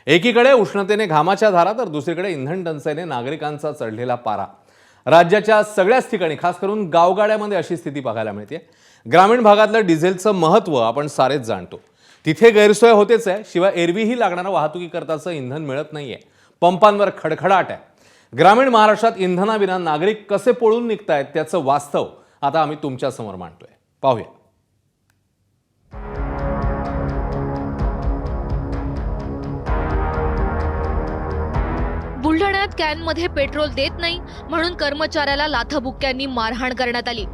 एकीकडे उष्णतेने घामाच्या धारा तर दुसरीकडे इंधन टंचाईने नागरिकांचा चढलेला पारा। राज्याच्या सगळ्याच ठिकाणी खास करून गावगाड्यामध्ये अशी स्थिती बघायला मिळते। ग्रामीण भागातलं डिझेलचं महत्त्व आपण सारेच जाणतो। तिथे गैरसोय होतेच आहे, शिवाय एरवीही लागणारं वाहतुकीकरताचं इंधन मिळत नाहीये। पंपांवर खडखडाट आहे। ग्रामीण महाराष्ट्रात इंधनाविना नागरिक कसे पळून निघतायत त्याचं वास्तव आता आम्ही तुमच्या समोर मांडतोय। पाहूया। बुलढाण्यात कॅनमध्ये पेट्रोल देत नाही म्हणून कर्मचाऱ्याला लाथाबुक्क्यांनी मारहाण करण्यात आली।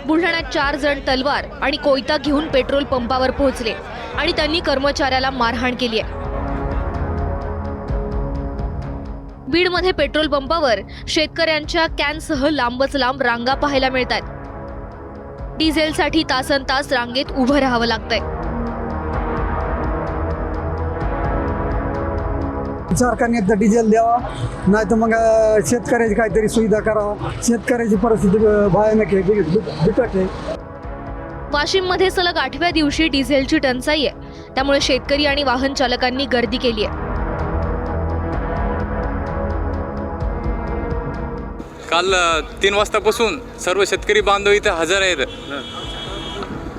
बुलढाण्यात 4 जण तलवार आणि कोयता घेऊन पेट्रोल पंपावर पोहोचले आणि त्यांनी कर्मचाऱ्याला मारहाण केली आहे। बीडमध्ये पेट्रोल पंपावर शेतकऱ्यांच्या कॅनसह लांबच लांब रांगा पाहायला मिळतात। डिझेलसाठी तासनतास रांगेत उभं राहावं लागतंय। सरकारने एकदा डिझेल द्यावा, नाही तर मग शेतकऱ्याची काहीतरी सुविधा करावा। शेतकऱ्याची परिस्थिती भयानक आहे, बिकट आहे। वाशिममध्ये सलग 8व्या दिवशी डिझेलची टंचाई आहे, त्यामुळे शेतकरी आणि वाहन चालकांनी गर्दी केली आहे। काल 3 वाजतापासून सर्व शेतकरी बांधव इथे हजर आहेत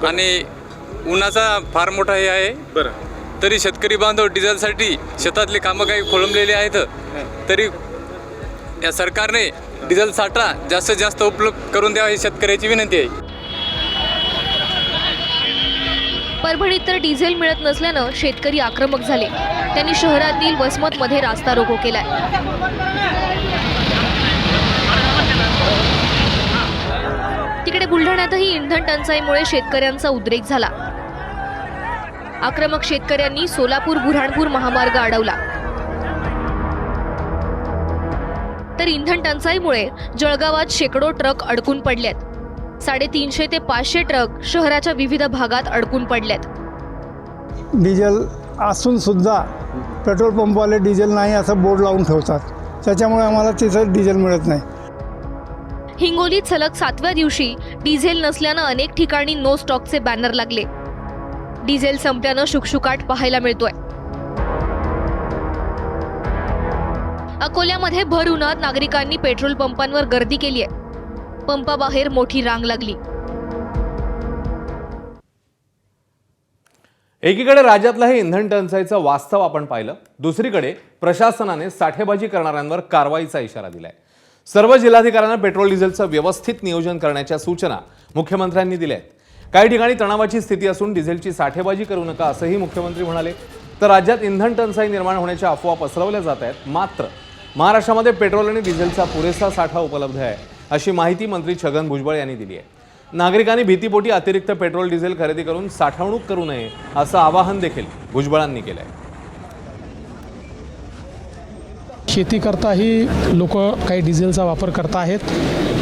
आणि उन्हाचा फार मोठा हे आहे। बरं, तरी शेतकरी बांधव डिझेलसाठी शेतातले कामं काही खोळंबलेले आहेत, तरी या सरकारने डिझेल साठा जास्तीत जास्त उपलब्ध करून द्यावा ही शेतकऱ्याची विनंती आहे। परभणीत तर डिझेल मिळत नसल्यानं शेतकरी आक्रमक झाले। त्यांनी शहरातील वसमतमध्ये रास्ता रोको केलाय। तिकडे बुलढाण्यातही इंधन टंचाईमुळे शेतकऱ्यांचा उद्रेक झाला। आक्रमक शेतकऱ्यांनी सोलापूर-बुऱ्हाणपूर महामार्ग अडवला। तर इंधन टंचाईमुळे जळगावात शेकडो ट्रक अडकून पडलेत। 350 ते 500 ट्रक शहराच्या विविध भागात अडकून पडलेत। डिझेल असून सुद्धा पेट्रोल पंपवाले डिझेल नाही असं बोर्ड लावून ठेवतात, त्याच्यामुळे आम्हाला तिथं डिझेल मिळत नाही। हिंगोलीत सलग 7व्या दिवशी डिझेल नसल्यानं अनेक ठिकाणी नो स्टॉकचे बॅनर लागले। डिझेल संपल्यानं शुकशुकाट पाहायला मिळतोय। अकोल्यामध्ये भर उन्हात नागरिकांनी पेट्रोल पंपांवर गर्दी केली आहे। पंपाबाहेर मोठी रांग लागली। एकीकडे राज्यातलं हे इंधन टंचाईचं वास्तव आपण पाहिलं, दुसरीकडे प्रशासनाने साठेबाजी करणाऱ्यांवर कारवाईचा इशारा दिलाय। सर्व जिल्हाधिकाऱ्यांना पेट्रोल डिझेलचं व्यवस्थित नियोजन करण्याच्या सूचना मुख्यमंत्र्यांनी दिल्या आहेत। काही ठिकाणी तणावाची स्थिती असून डिझेलची साठेबाजी करू नका असंही मुख्यमंत्री म्हणाले। तर राज्यात इंधन टंचाई निर्माण होण्याच्या अफवा पसरवल्या जात आहेत, मात्र महाराष्ट्रामध्ये पेट्रोल आणि डिझेलचा पुरेसा साठा उपलब्ध आहे अशी माहिती मंत्री छगन भुजबळ यांनी दिली आहे। नागरिकांनी भीतीपोटी अतिरिक्त पेट्रोल डिझेल खरेदी करून साठवणूक करू नये असं आवाहन देखील भुजबळांनी केलं आहे। शेतीकरताही लोक काही डिझेलचा वापर करत आहेत,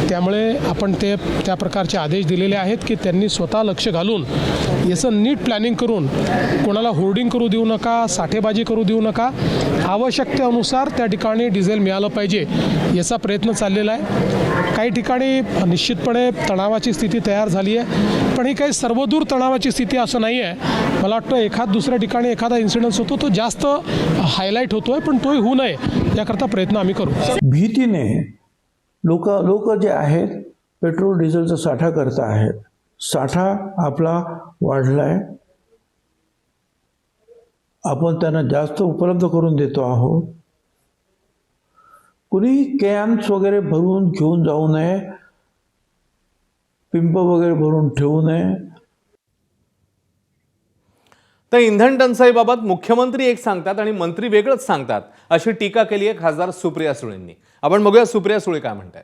त्यामुळे आपण त्या प्रकारचे आदेश दिलेले आहेत की त्यांनी स्वतः लक्ष घालून याचं नीट प्लॅनिंग करून कोणाला होर्डिंग करू देऊ नका, साठेबाजी करू देऊ नका। आवश्यकतेनुसार त्या ठिकाणी डिझेल मिळालं पाहिजे याचा प्रयत्न चाललेला आहे। काही ठिकाणी निश्चितपणे तणावाची स्थिती तयार झाली आहे, पण ही काही सर्वदूर तणावाची स्थिती असं नाही आहे। मला वाटतं दुसऱ्या ठिकाणी एखादा इन्सिडेंट होतो तो जास्त हायलाईट होतोय, पण तोही होऊ नये याकरता प्रयत्न आम्ही करू। भीतीने लोक जे आहेत पेट्रोल डिझेलचा साठा करत आहेत। साठा आपला वाढलाय, आपण त्यांना जास्त उपलब्ध करून देतो आहोत। कुणी कॅन्स वगैरे भरून घेऊन जाऊ नये, पिंप वगैरे भरून ठेवू नये। तर इंधन टंचाईबाबत मुख्यमंत्री एक सांगतात आणि मंत्री वेगळंच सांगतात अशी टीका केली आहे खासदार सुप्रिया सुळेंनी। आपण बघूया सुप्रिया सुळे काय म्हणतात।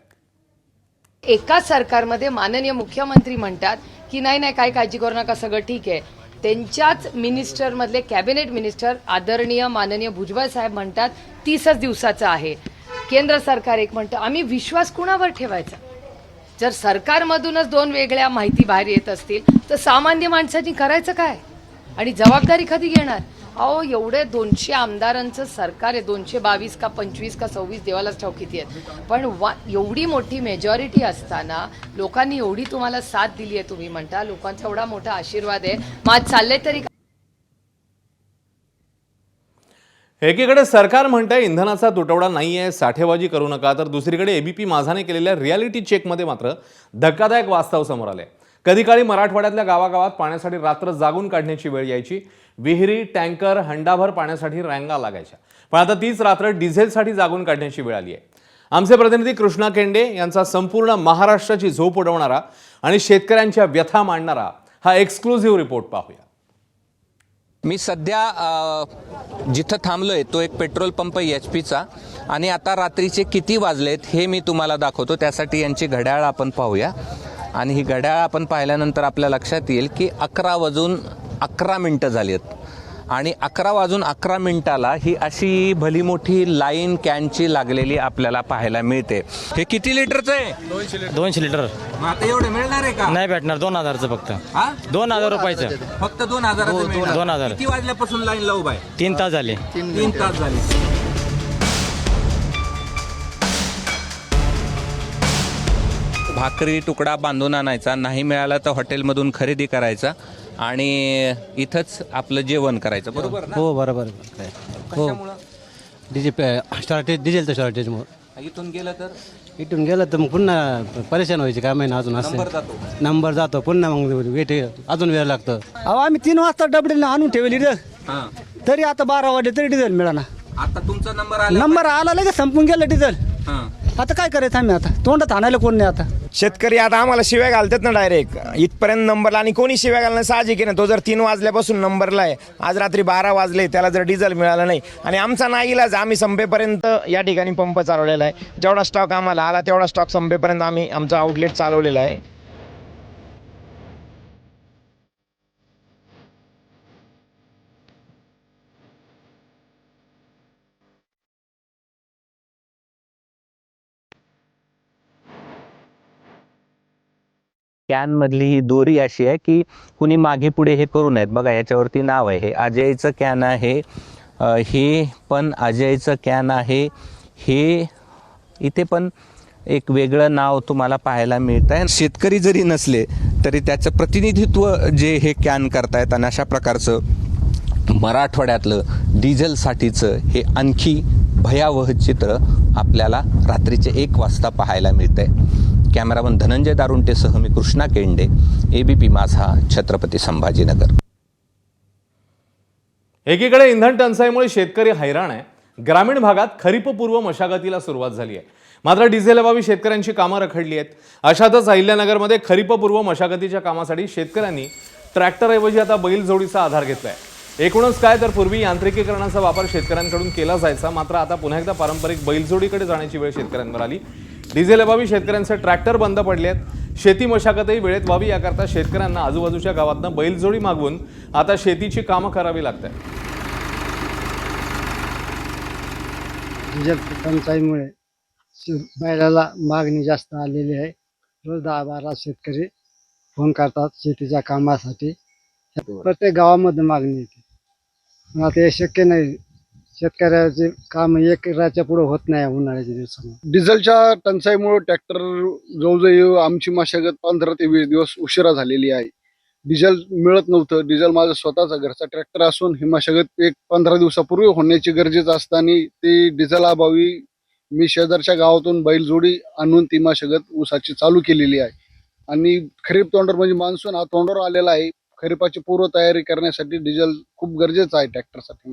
एकाच सरकारमध्ये माननीय मुख्यमंत्री म्हणतात की नाही काही काळजी करू नका, सगळं ठीक आहे। त्यांच्याच मिनिस्टर मधले कॅबिनेट मिनिस्टर आदरणीय माननीय भुजबळ साहेब म्हणतात 30च दिवसाचं आहे। केंद्र सरकार एक म्हणतं, आम्ही विश्वास कुणावर ठेवायचा? जर सरकारमधूनच 2 वेगळ्या माहिती बाहेर येत असतील तर सामान्य माणसाची करायचं काय आणि जबाबदारी कधी घेणार? अहो एवढे 200 आमदारांचं सरकार आहे, 222 का 25 का 26 देवालाच ठाऊक किती आहेत, पण एवढी मोठी मेजॉरिटी असताना लोकांनी एवढी तुम्हाला साथ दिली आहे, तुम्ही म्हणता लोकांचा एवढा मोठा आशीर्वाद आहे, मग चालले तरी एकीकडे सरकार म्हणतंय इंधनाचा तुटवडा नाहीये, साठेबाजी करू नका, तर दुसरीकडे एबीपी माझाने केलेल्या रियालिटी चेकमध्ये मात्र धक्कादायक वास्तव समोर आले. कधी काळी मराठवाड्यातल्या गावागावात पाण्यासाठी रात्र जागून काढण्याची वेळ यायची. विहिरी, टँकर, हंडाभर पाण्यासाठी रांगा लागायच्या. पण आता तीच रात्र डिझेलसाठी जागून काढण्याची वेळ आली आहे. आमचे प्रतिनिधी कृष्णा केंडे यांचा संपूर्ण महाराष्ट्राची झोप उडवणारा आणि शेतकऱ्यांच्या व्यथा मांडणारा हा एक्सक्लुझिव्ह रिपोर्ट पाहूया. मी सध्या जिथं थांबलोय तो एक पेट्रोल पंप HP चा आणि आता रात्रीचे किती वाजलेत हे मी तुम्हाला दाखवतो. त्यासाठी यांची घड्याळ आपण पाहूया आणि ही घड्याळ आपण पाहिल्यानंतर आपल्या लक्षात येईल की 11:11 झाली आहेत आणि 11:11 ही अशी भली मोठी लाईन कॅनची लागलेली आपल्याला पाहायला मिळते. हे किती लिटरचं आहे? 200 लिटर. मग आता एवढं मिळणार आहे का? नाही भेटणार. 2000चं फक्त. 2000 रुपयाचं फक्त 2000चं मिळणार. 2000. किती वाजल्यापासून लाईन लावू बाय? 3 तास झाले. 3 तास झाले. भाकरी तुकडा बांधून आणायचा, नाही मिळाला तर हॉटेलमधून खरेदी करायचा आणि इथंच आपलं जेवण करायचं. बरोबर ना? हो बरोबर. हो डिझेलचं शॉर्टेजमुळे इथून गेलं तर इथून गेलं तर मग पुन्हा परेशान व्हायचे. काय महिना अजून असं नंबर जातो पुन्हा मग वेट अजून वेळ लागतं. अहो आम्ही 3 वाजता डबडे आणून ठेवली तरी आता 12 वाजले तरी डिझेल मिळाला. आता तुमचा नंबर आला लगेच संपून गेलं डिझेल. आता काय करायचं आम्ही? आता तोंडात आणायला कोण नाही. आता शेतकरी आता आम्हाला शिव्या घालतात ना डायरेक्ट इथपर्यंत नंबरला. आणि कोणी शिव्या घालणं साहजिक आहे ना. तो जर 3 वाजल्यापासून नंबरला आहे, आज रात्री 12 वाजले, त्याला जर डिझेल मिळालं नाही आणि आमचा नाईलाज आम्ही संपेपर्यंत या ठिकाणी पंप चालवलेला आहे. जेवढा स्टॉक आम्हाला आला तेवढा स्टॉक संपेपर्यंत आम्ही आमचा आउटलेट चालवलेला आहे. कॅन मधली ही दोरी अशी आहे की कुणी मागे पुढे हे करू नयेत. बघा याच्यावरती नाव आहे, हे अजयचं कॅन आहे. हे पण अजयचं कॅन आहे. हे इथे पण एक वेगळं नाव तुम्हाला पाहायला मिळत आहे. शेतकरी जरी नसले तरी त्याचं प्रतिनिधित्व जे हे कॅन करतायत आणि अशा प्रकारचं मराठवाड्यातलं डिझेलसाठीचं हे आणखी भयावह चित्र आपल्याला रात्रीचे 1 वाजता पाहायला मिळतंय. कॅमेरामन धनंजय दारुंटेसह मी कृष्णा केंडे, ABP माझा, छत्रपती संभाजीनगर. एकीकडे इंधन टंचाईमुळे शेतकरी हैराण आहे. ग्रामीण भागात खरीपपूर्व मशागतीला सुरुवात झाली आहे. मात्र डिझेलअभावी शेतकऱ्यांची कामं रखडली आहेत. अशातच अहिल्यानगरमध्ये खरीपपूर्व मशागतीच्या कामासाठी शेतकऱ्यांनी ट्रॅक्टरऐवजी आता बैलजोडीचा आधार घेतलाय. एकूणच काय तर पूर्वी यांत्रिकीकरणाचा वापर शेतकऱ्यांकडून केला जायचा, मात्र आता पुन्हा एकदा पारंपरिक बैलजोडीकडे जाण्याची वेळ शेतकऱ्यांवर आली. डिझेलअभावी शेतकऱ्यांचे ट्रॅक्टर बंद पडले आहेत. शेती मशागतही वेळेत व्हावी याकरता शेतकऱ्यांना आजूबाजूच्या गावातनं बैलजोडी मागवून आता शेतीची कामं करावी लागतात. डिझेल टंचाईमुळे बैलाला मागणी जास्त आलेली आहे. रोज 10-12 शेतकरी फोन करतात शेतीच्या कामासाठी. प्रत्येक गावामध्ये मागणी येते. पण आता हे शक्य नाही. शेतकऱ्याचे काम एकराच्या पुढे होत नाही उन्हाळ्याच्या दिवसामध्ये. डिझेलच्या टंचाईमुळे ट्रॅक्टर जवळजवळ आमची मशागत 15 ते 20 दिवस उशिरा झालेली आहे. डिझेल मिळत नव्हतं. डिझेल माझा स्वतःचा घरचा ट्रॅक्टर असून ही मशागत एक 15 दिवसापूर्वी होण्याची गरजेचं असताना ते डिझेल अभावी मी शेजारच्या गावातून बैलजोडी आणून ती मशागत ऊसाची चालू केलेली आहे. आणि खरीप तोंडावर म्हणजे मान्सून हा तोंडावर आलेला आहे. खरीपाची पूर्व तयारी करण्यासाठी डिझेल खूप गरजेचं आहे ट्रॅक्टरसाठी.